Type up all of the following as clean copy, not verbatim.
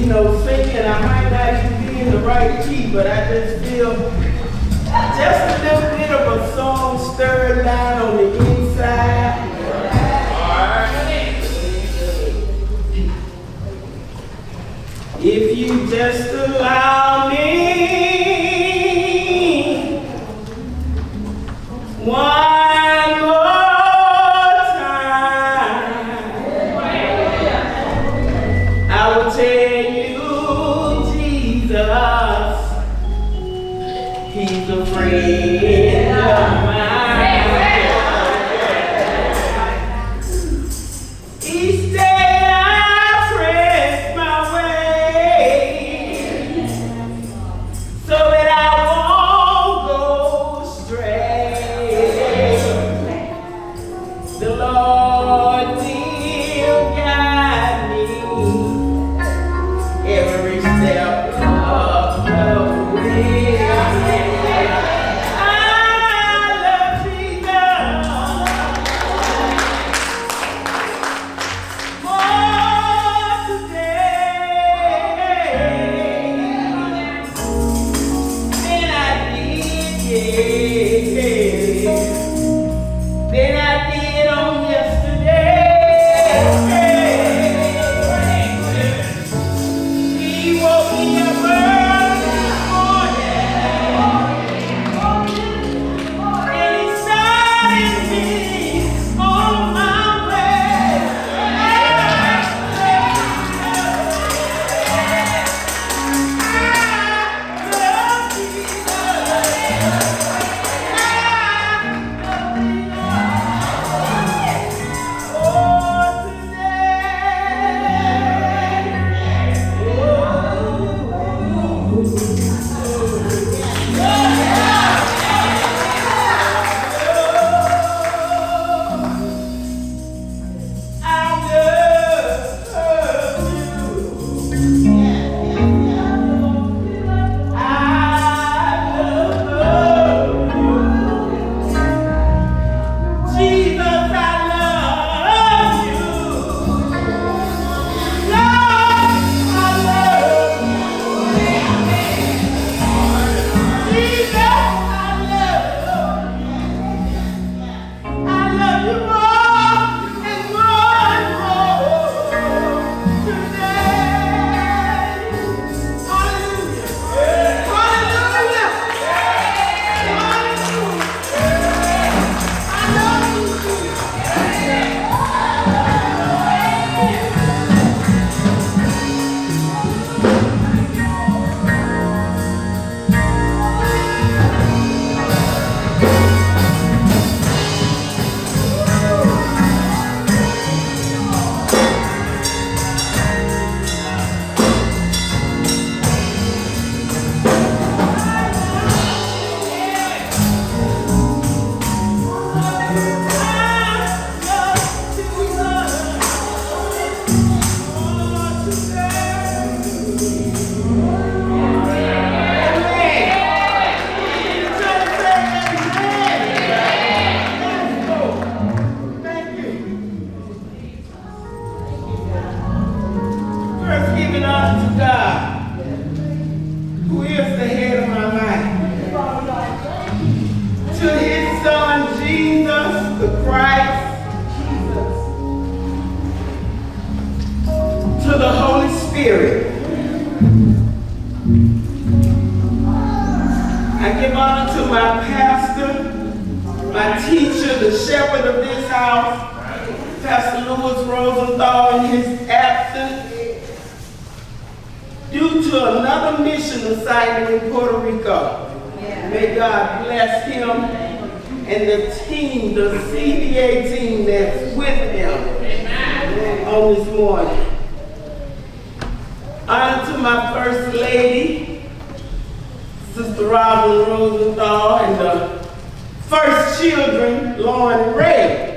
singing, I might not even be in the right key, but I just feel just a little bit of a song stirred down on the inside. If you just allow me one more time, I will tell you Jesus, He's a friend of mine. Each day I press my way so that I won't go astray. The Lord will guide me every step of the way. I love Jesus more today than I did, than I did on yesterday. He woke me up early this morning, and He started me on my way. I love you more and more and more today. Hallelujah. Hallelujah. Hallelujah. I love you. First, giving honor to God, who is the head of my life. To His Son, Jesus the Christ. To the Holy Spirit. I give honor to my pastor, my teacher, the shepherd of this house, Pastor Louis Rosenthal, in his absence, due to another mission assignment in Puerto Rico. May God bless him and the team, the CDA team that's with him on this morning. Honor to my First Lady, Sister Robin Rosenthal, and the first children, Lauren and Ray.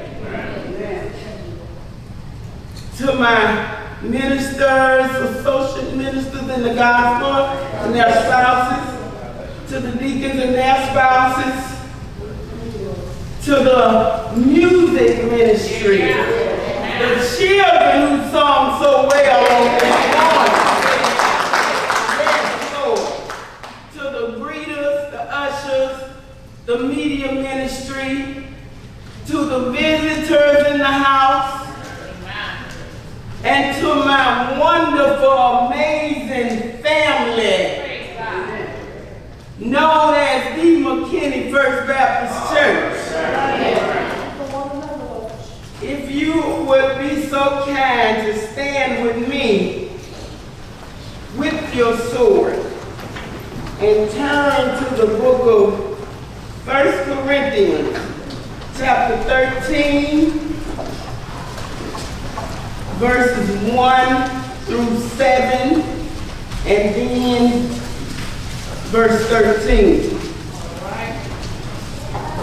To my ministers, associate ministers in the gospel and their spouses, to the deacons and their spouses, to the music ministry, the children who sung so well on this morning. house, and to my wonderful, amazing family known as D. McKinney First Baptist Church. If you would be so kind to stand with me with your sword and turn to the book of 1 Corinthians, chapter 13, verses 1 through 7, and then verse 13.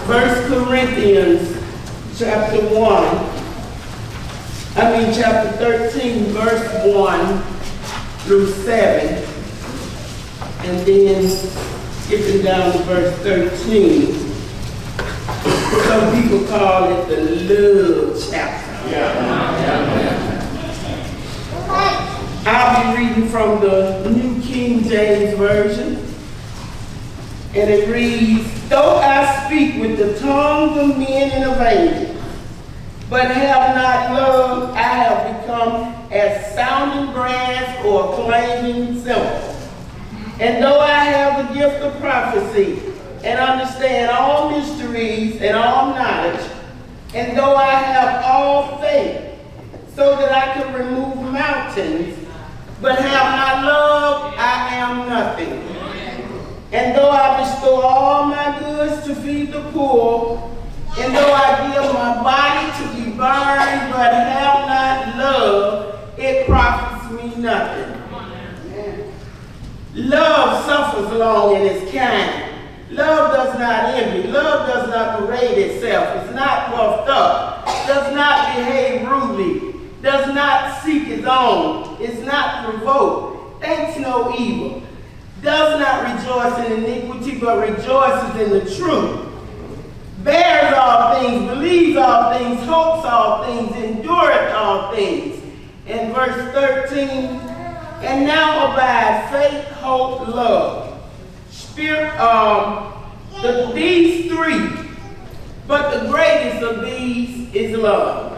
1 Corinthians chapter 13, verse 1 through 7, and then skipping down to verse 13. Some people call it the love chapter. I'll be reading from the New King James Version, and it reads, "Though I speak with the tongues of men and of angels, but have not love, I have become as sounding brass or a clanging cymbal. And though I have the gift of prophecy and understand all mysteries and all knowledge, and though I have all faith so that I can remove mountains, but have not love, I am nothing. And though I bestow all my goods to feed the poor, and though I give my body to be burned, but have not love, it profits me nothing. Love suffers long and is kind. Love does not envy. Love does not parade itself, is not puffed up, does not behave rudely, does not seek its own, is not provoked, thinks no evil, does not rejoice in iniquity, but rejoices in the truth, bears all things, believes all things, hopes all things, endureth all things." In verse 13, "And now abide faith, hope, love. Spirit, these three, but the greatest of these is love."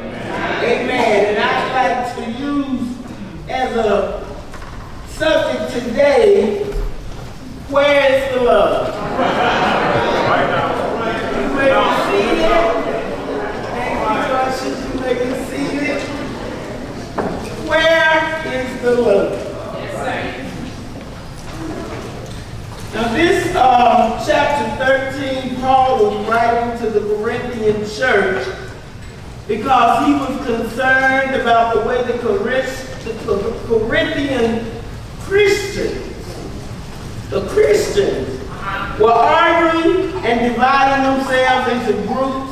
Amen. And I'd like to use as a subject today, where is the love? You may be seated. Thank you, Joshua. You may be seated. Where is the love? Now this chapter 13, Paul was writing to the Corinthian church because he was concerned about the way the Corinthian Christians were arguing and dividing themselves into groups,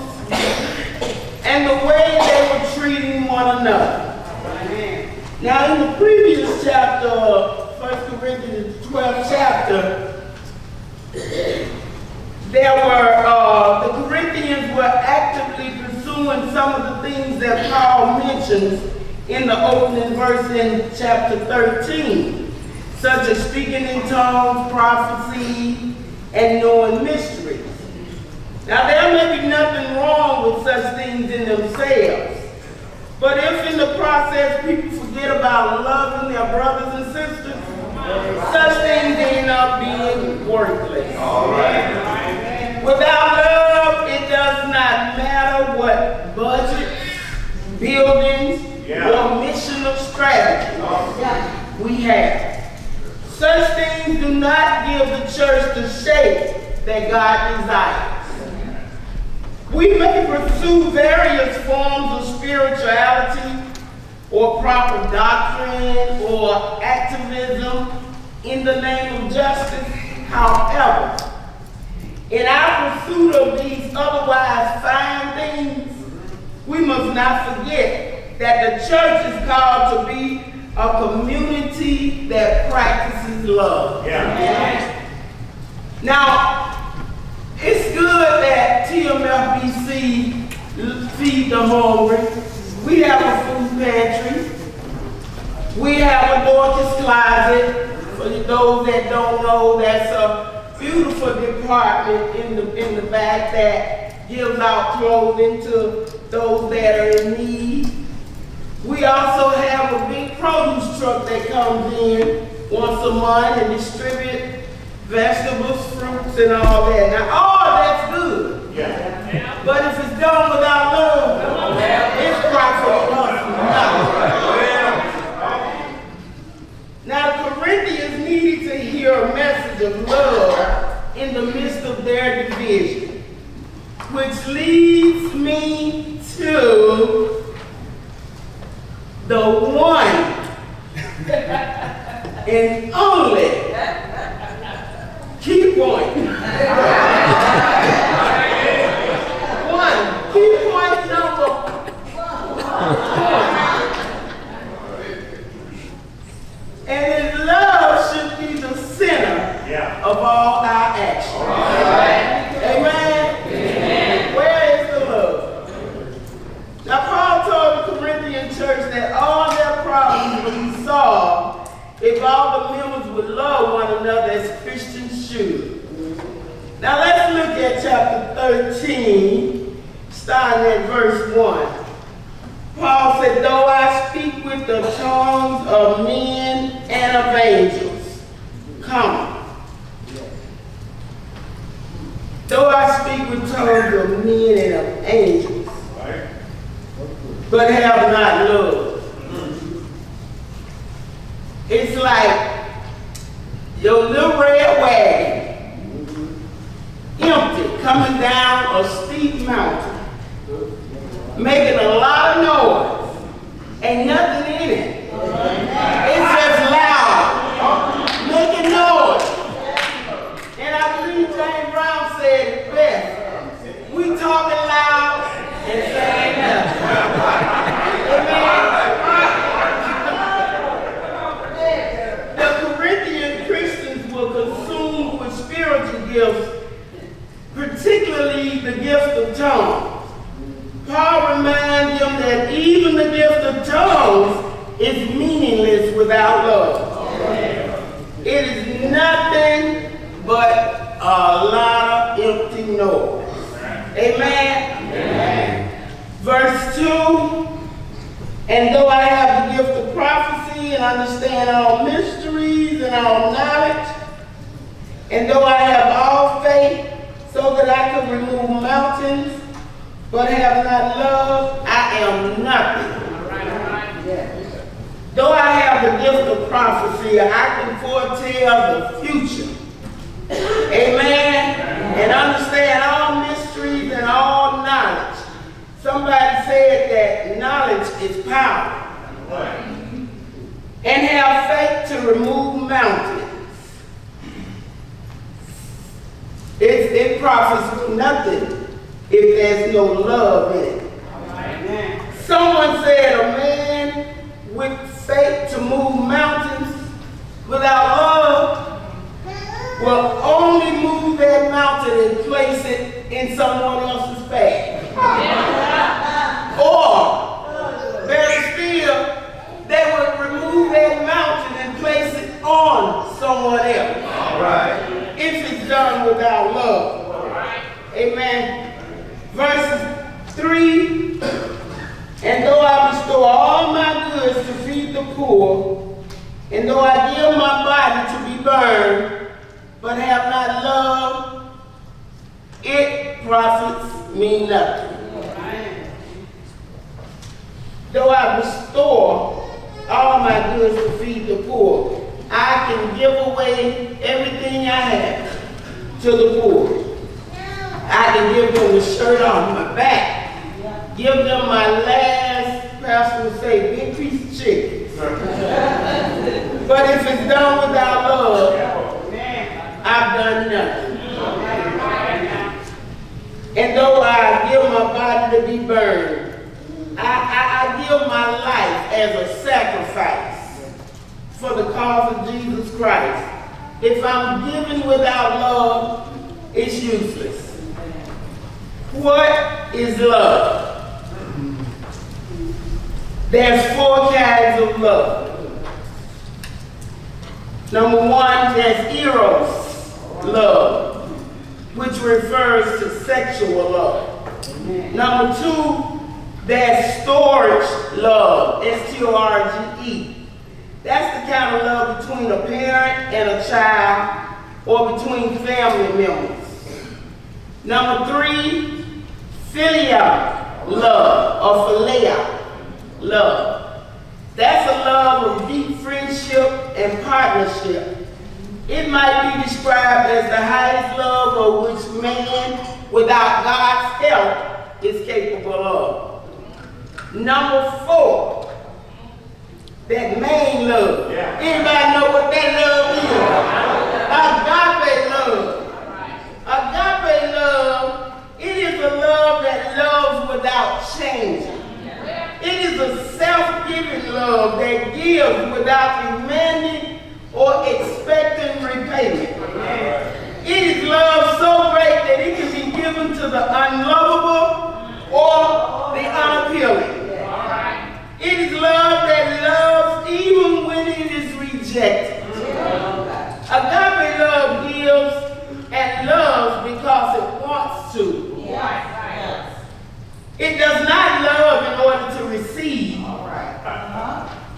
and the way they were treating one another. Now in the previous chapter, 1 Corinthians 12th chapter, the Corinthians were actively pursuing some of the things that Paul mentions in the opening verse in chapter 13, such as speaking in tongues, prophecy, and knowing mysteries. Now there may be nothing wrong with such things in themselves, but if in the process people forget about loving their brothers and sisters, such things end up being worthless. Without love, it does not matter what budgets, buildings, or missional strategies we have. Such things do not give the church the shape that God desires. We may pursue various forms of spirituality or proper doctrine or activism in the name of justice. However, in our pursuit of these otherwise fine things, we must not forget that the church is called to be a community that practices love. Now, it's good that TMFBC feed the hungry. We have a food pantry. We have a Dorcas closet. For those that don't know, that's a beautiful department in the back that gives out clothing to those that are in need comes in once a month and distribute vegetables, fruits, and all that. Now, all that's good. Yeah. But if it's done without love, it's profitable nothing. Now, the Corinthians needed to hear a message of love in the midst of their division, which leads me to the one and only key point. One, key point number one. And his love should be the center of all our actions. Amen? Where is the love? Now, Paul told the Corinthian church that all their problems would be solved if all the members would love one another as Christians should. Now, let's look at chapter 13, starting at verse 1. Paul said, though I speak with the tongues of men and of angels, though I speak with tongues of men and of angels, but have not love. It's like your little red wagon, empty, coming down a steep mountain, making a lot of noise. Ain't nothing in it. It's just loud, making noise. And I believe James Brown said it best. We talking loud and saying nothing. Amen. The Corinthian Christians were consumed with spiritual gifts, particularly the gift of tongues. Paul reminds them that even the gift of tongues is meaningless without love. It is nothing but a lot of empty noise. Amen? Verse 2, and though I have the gift of prophecy and understand all mysteries and all knowledge, and though I have all faith so that I can remove mountains, but have not love, I am nothing. Though I have the gift of prophecy, I can foretell the future. Amen? And understand all mysteries and all knowledge. Somebody said that knowledge is power. And have faith to remove mountains. It profits nothing if there's no love in it. Someone said a man with faith to move mountains without love will only move that mountain and place it in someone else's path. Or, better still, they would remove that mountain and place it on someone else. If it's done without love. Amen. Verses 3, and though I bestow all my goods to feed the poor, and though I give my body to be burned, but have not love, it profits me nothing. Though I bestow all my goods to feed the poor, I can give away everything I have to the poor. I can give them the shirt off my back, give them my last, pastor would say, big piece of chicken. But if it's done without love, I've done nothing. And though I give my body to be burned, I give my life as a sacrifice for the cause of Jesus Christ. If I'm giving without love, it's useless. What is love? There's 4 kinds of love. Number 1, there's eros love, which refers to sexual love. Number 2, there's storge love, S-T-O-R-G-E. That's the kind of and a child or between family members. Number 3, filial love or philia love. That's a love of deep friendship and partnership. It might be described as the highest love of which man, without God's help, is capable of. Number 4, that main love. Anybody know what that love is? Agape love. Agape love, it is a love that loves without changing. It is a self-giving love that gives without demanding or expecting repayment. It is love so great that it can be given to the unlovable or the unappealing. It is love that loves even when it is rejected. Agape love gives and loves because it wants to. It does not love in order to receive.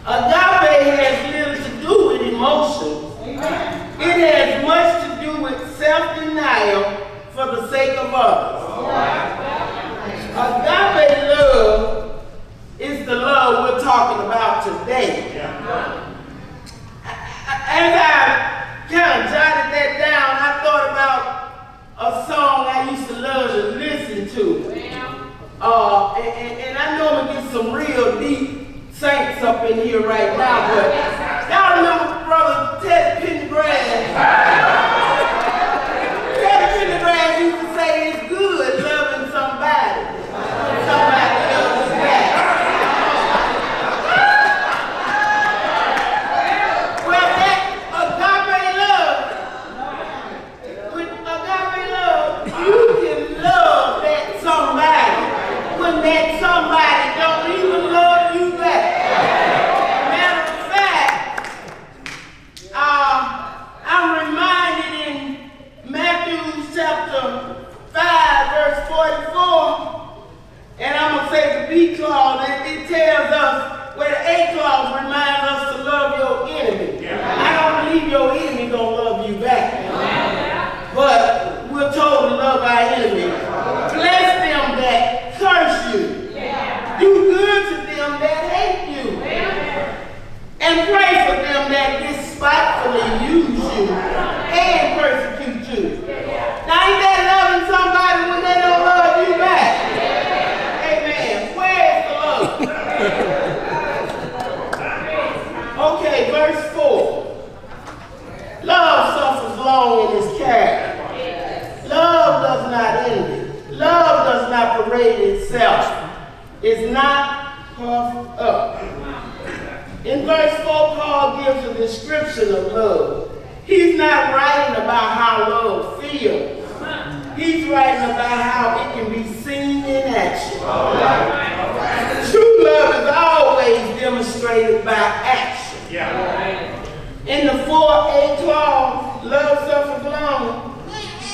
Agape has little to do with emotions. It has much to do with self-denial for the sake of others. Agape love is the love we're talking about today. As I kind of jotted that down, I thought about a song I used to love to listen to. And I know I'm going to get some real deep saints up in here right now, but y'all remember Brother Ted Pendergrass? Ted Pendergrass used to say it's good loving somebody. Somebody loves you back. Well, that agape love, with agape love, you can love that somebody when that somebody don't even love you back. Matter of fact, I'm reminded in Matthew chapter 5, verse 44, and I'm going to say the B clause, it tells us, where the A clause reminds us to love your enemy. I don't believe your enemy going to love you back. But we're told to love our enemy. Bless them that curse you. Do good to them that hate you. And pray for them that despitefully use you and persecute you. Now ain't that loving somebody when they don't love you back? Amen. Where's the love? Okay, verse 4. Love suffers long and is kind. Love does not envy. Love does not parade itself. Is not puffed up. In verse 4, Paul gives a description of love. He's not writing about how love feels. He's writing about how it can be seen in action. True love is always demonstrated by action. In the 4A clause, love suffers long.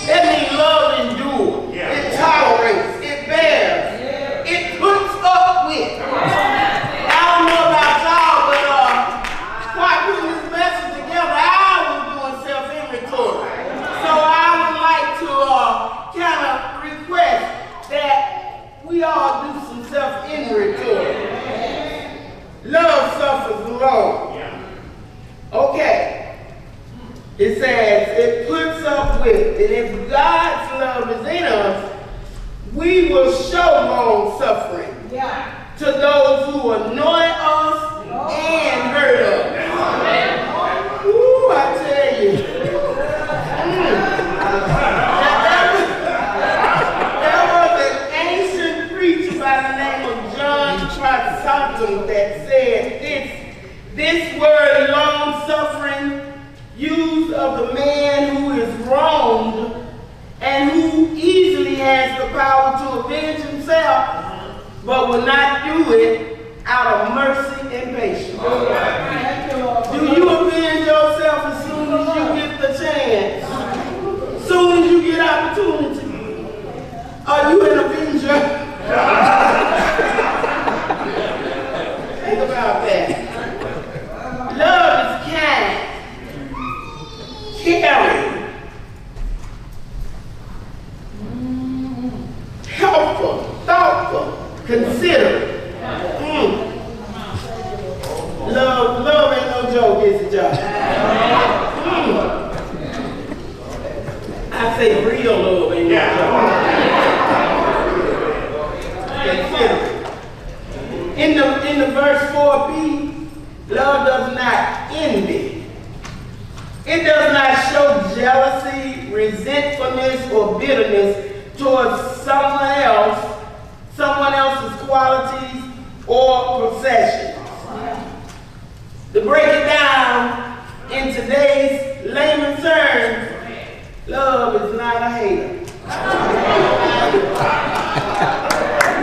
That means love endures. It tolerates. It bears. It puts up with. I don't know about y'all, but while putting this message together, I was doing self-inventory. So I would like to kind of request that we all do some self-inventory. Love suffers long. Okay. It says it puts up with. And if God's love is in us, we will show long suffering to those who annoy us and hurt us. Ooh, I tell you. There was an ancient preacher by the name of John Chrysostom that said this word long suffering used of the man who is wronged and who easily has the power to avenge himself, but will not do it out of mercy and patience. Do you avenge yourself as soon as you get the chance? As soon as you get opportunity? Are you an avenger? Think about that. Love is kind. In the verse 4b, love does not envy. It does not show jealousy, resentfulness, or bitterness towards someone else's qualities or possessions. To break it down in today's layman terms, love is not a hater.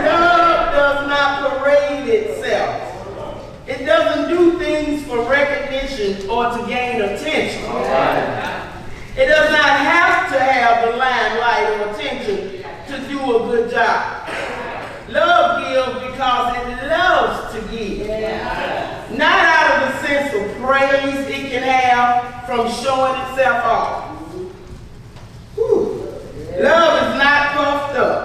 Love does not parade itself. It doesn't do things for recognition or to gain attention. It does not have to have the limelight or attention to do a good job. Love gives because it loves to give. Not out of the sense of praise it can have from showing itself off. Love is not puffed up.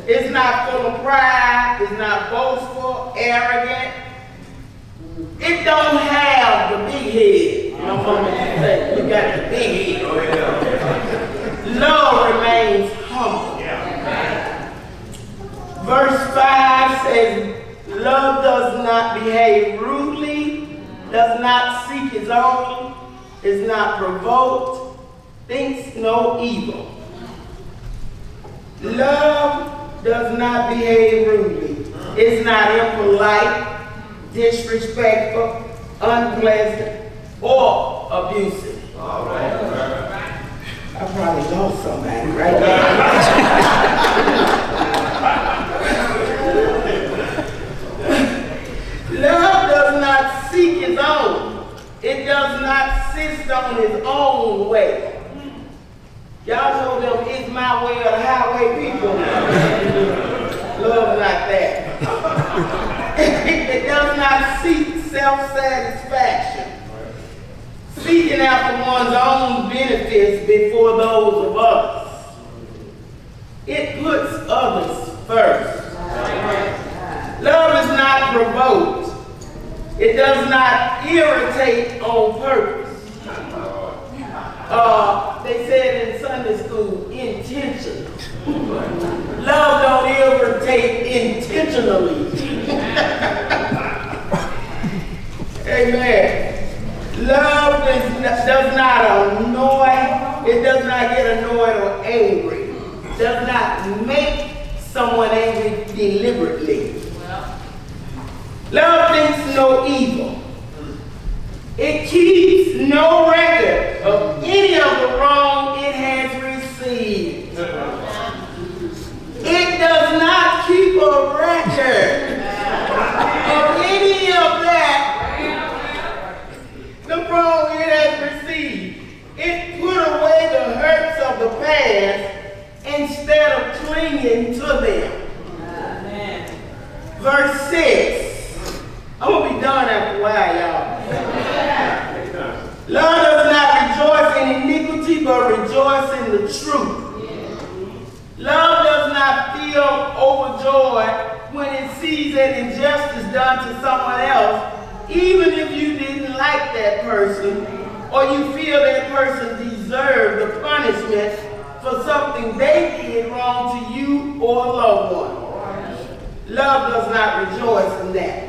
It's not full of pride. It's not boastful, arrogant. It don't have the big head. My mama used to say, you got the big head. Love remains humble. Verse 5 says, love does not behave rudely, does not seek his own, is not provoked, thinks no evil. Love does not behave rudely. It's not impolite, disrespectful, unpleasant, or abusive. I probably lost somebody right there. Love does not seek his own. It does not insist on his own way. Y'all know them it's my way or the highway people. Love not that. It does not seek self-satisfaction, seeking after one's own benefits before those of others. It puts others first. Love is not provoked. It does not irritate on purpose. They said in Sunday school, intentional. Love don't irritate intentionally. Amen. Love does not annoy. It does not get annoyed or angry. It does not make someone angry deliberately. Love thinks no evil. It keeps no record of any of the wrong it has received. It does not keep a record of any of that, the wrong it has received. It put away the hurts of the past instead of clinging to them. Amen. Verse 6. I'm going to be done after a while, y'all. Love does not rejoice in iniquity, but rejoice in the truth. Love does not feel overjoyed when it sees an injustice done to someone else, even if you didn't like that person, or you feel that person deserved the punishment for something they did wrong to you or a loved one. Love does not rejoice in that.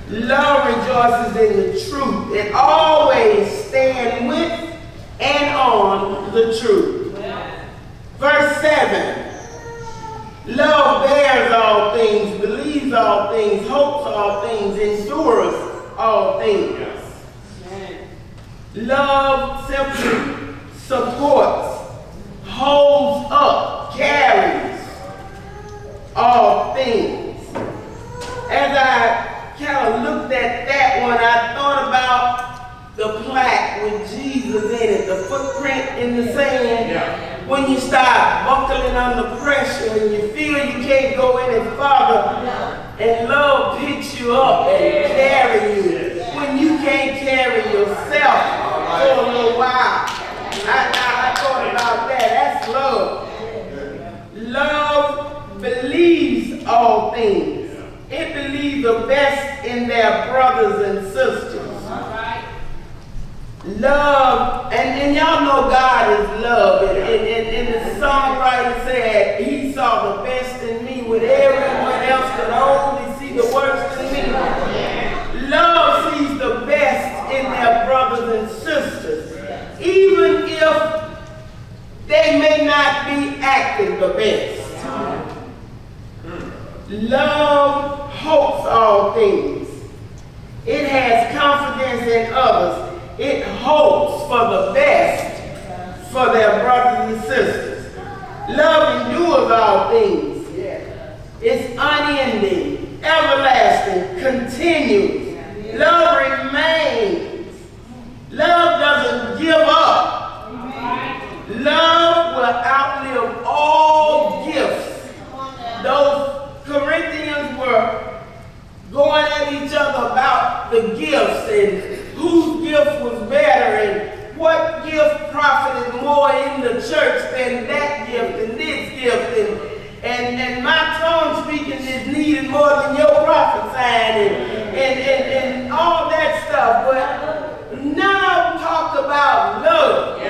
Love rejoices in the truth. It always stands with and on the truth. Verse 7. Love bears all things, believes all things, hopes all things, endures all things. Love simply supports, holds up, carries all things. As I kind of looked at that one, I thought about the plaque with Jesus in it, the footprint in the sand. Yeah. When you start buckling under pressure and you feel you can't go any farther, and love picks you up and carry you when you can't carry yourself for a little while. I thought about that. That's love. Love believes all things. It believes the best in their brothers and sisters. Love, and y'all know God is love. And the songwriter said, he saw the best in me when everyone else could only all things. It has confidence in others. It hopes for the best for their brothers and sisters. Love endures all things. It's unending, everlasting, continues. Love remains. Love doesn't give up. Love will outlive all gifts. Those Corinthians were going at each other about the gifts and whose gift was better and what gift profited more in the church than that gift and this gift and my tongue speaking is needed more than your prophesying and all that stuff. But none of them talked about love.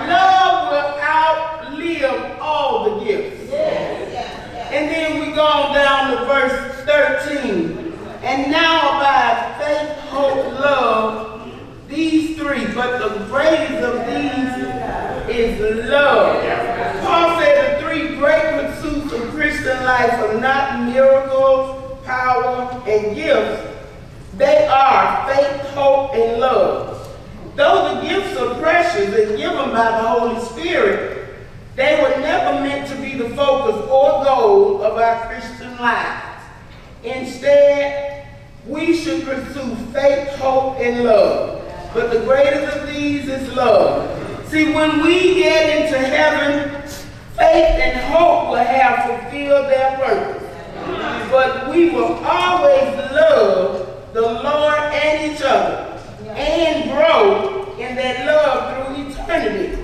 Love will outlive all the gifts. And then we go on down to verse 13. And now abide faith, hope, love, these three, but the greatest of these is love. Paul said the three great pursuits of Christian life are not miracles, power, and gifts. They are faith, hope, and love. Though the gifts are precious and given by the Holy Spirit, they were never meant to be the focus or goal of our Christian lives. Instead, we should pursue faith, hope, and love. But the greatest of these is love. See, when we get into heaven, faith and hope will have fulfilled their purpose. But we will always love the Lord and each other and grow in that love through eternity.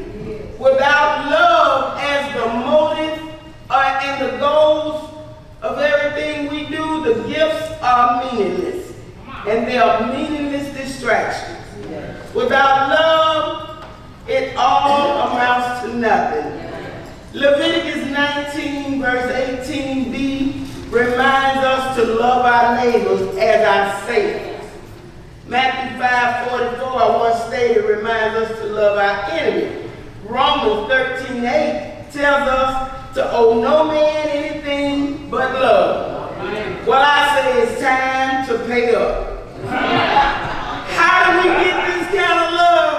Without love as the motive and the goals of everything we do, the gifts are meaningless. And they are meaningless distractions. Without love, it all amounts to nothing. Leviticus 19 verse 18b reminds us to love our neighbors as ourselves. Matthew 5:44, I once stated, reminds us to love our enemy. Romans 13:8 tells us to owe no man anything but love. Well, I say it's time to pay up. How do we get this kind of love?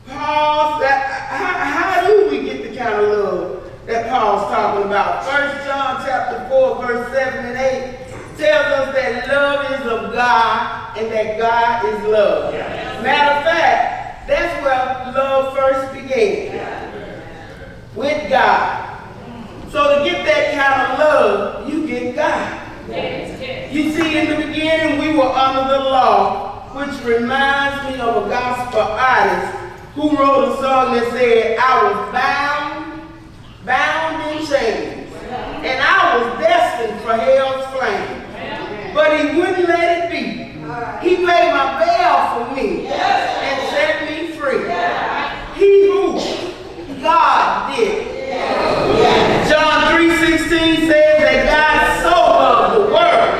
How do we get the kind of love that Paul's talking about? 1 John chapter 4, verse 7 and 8 tells us that love is of God and that God is love. Matter of fact, that's where love first began, with God. So to get that kind of love, you get God. You see, in the beginning, we were under the law, which reminds me of a gospel artist who wrote a song that said, I was bound in chains, and I was destined for hell's flame. But he wouldn't let it be. He paid my bail for me and set me free. He who God did. John 3:16 says that God so loved the world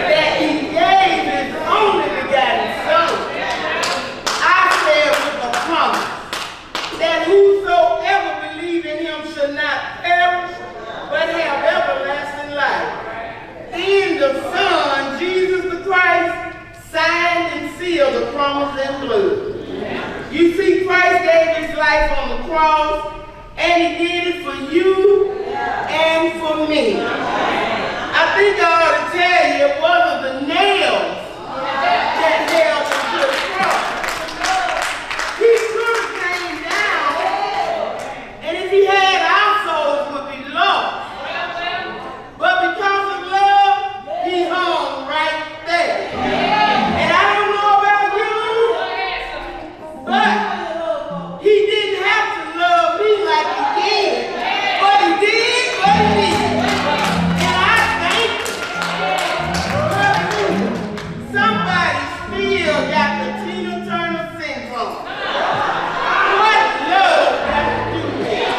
that he gave his only begotten Son. I said with a promise that whosoever believe in him should not perish but have everlasting life. Then the Son, Jesus the Christ, signed and sealed the promise in blood. You see, Christ gave his life on the cross, and he did it for you and for me. I think I ought to tell you it wasn't the nails that held him to the cross. He could have came down, and if he had, our souls would be lost. But because of love, he hung right there. And I don't know about you, but he didn't have to love me like he did. But he did what he did. And I thank him. Somebody still got the Tina Turner syndrome. What love got to do with it?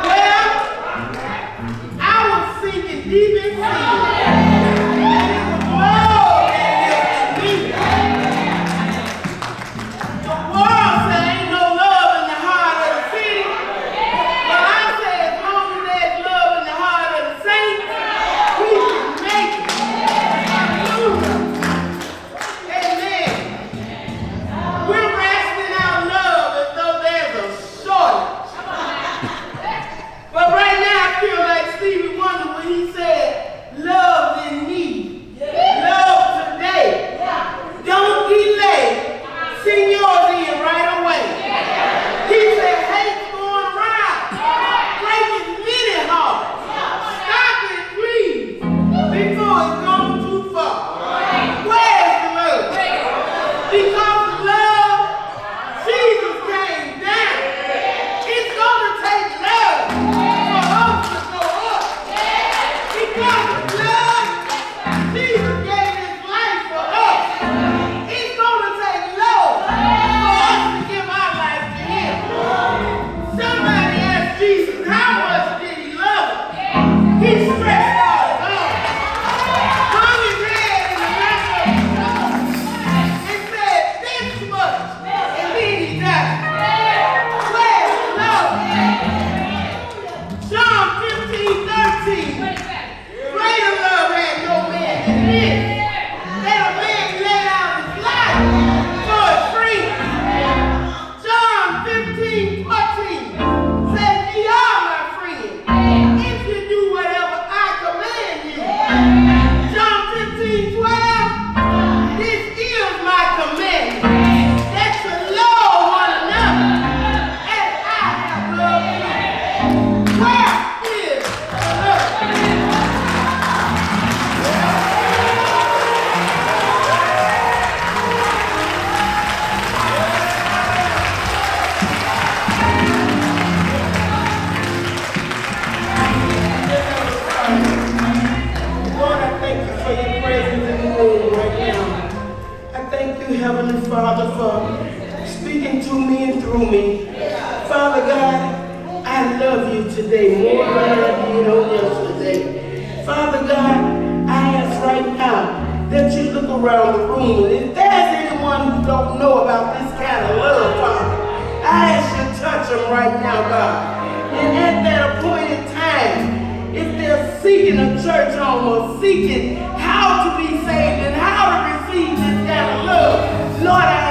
Well, I was sinking deep in sin. And it was love that lifted me. The world says ain't no love in the heart of the city. But I say as long as there's love in the heart of the saints, we Heavenly Father, for speaking to me and through me. Father God, I love you today more than I did on yesterday. Father God, I ask right now that you look around the room, and if there's anyone who don't know about this kind of love, Father, I ask you to touch them right now, God. And at that appointed time, if they're seeking a church home or seeking how to be saved and how to receive this kind of love, Lord, I